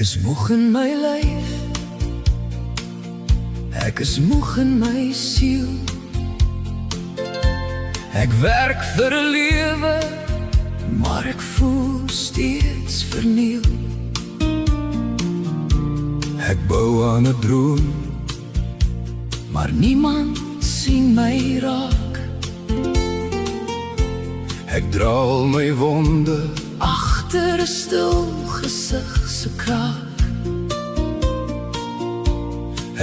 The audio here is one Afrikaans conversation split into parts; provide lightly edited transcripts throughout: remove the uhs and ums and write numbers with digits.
is moeg in my lyf, ek is moeg in my siel. Ek werk vir 'n lewe, maar ek voel steeds verniel. Ek bou aan 'n droom, maar niemand sien my raak. Ek dra al my wonde agter 'n stil gesig se kraak.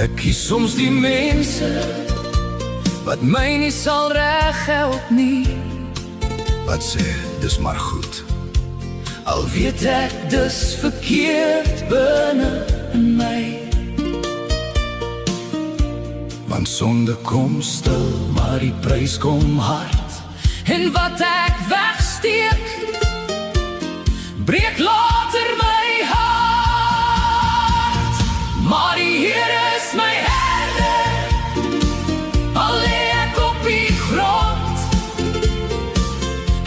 Ek kies soms die mense wat my nie sal reghelp nie, wat sê dis maar goed, al weet ek dis verkeerd binne in my. Want sonde kom stil, maar die prys kom hard, en wat ek wegsteek breek later my hart. Maar die Here is my herder, al lê ek op die grond.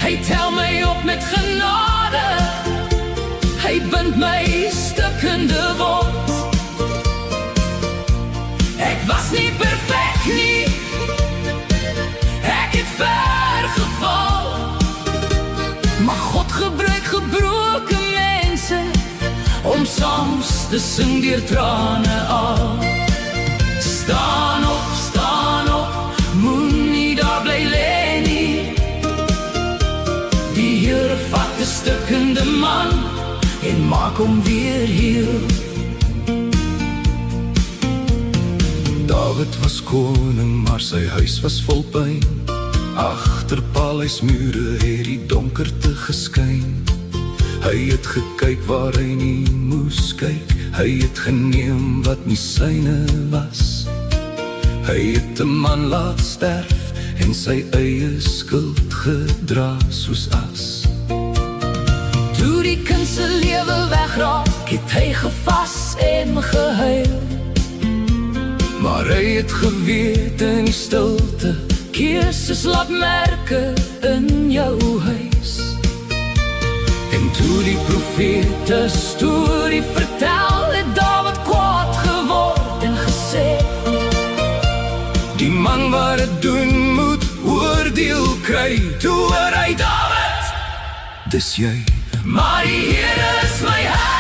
Hy tel my op met genade, hy bind my stikkende wond. Ek was nie perfek nie, ek het ver geval, maar God gebruik gebroke mense om soms te sing deur trane al. Staan op, moenie daar bly lê nie. Die Here vat 'n stukkende man en maak hom weer heel. David was koning, maar sy huis was vol pyn. Agter paleismure het die donkerte geskyn. Hy het gekyk waar hy nie moes kyk, hy het geneem wat nie syne was. Hy het 'n man laat sterf en sy eie skuld gedra soos as. Toe die kind se lewe wegraak, het hy gevas en gehuil. Maar hy het geweet in die stilte, keuses laat merke in jou huis. En toe die profeet 'n storie vertel, het Dawid kwaad geword en gesê, die man wat het doen moet oordeel kry. Toe hoor hy Dawid, dis jy. Maar die Here is my herder,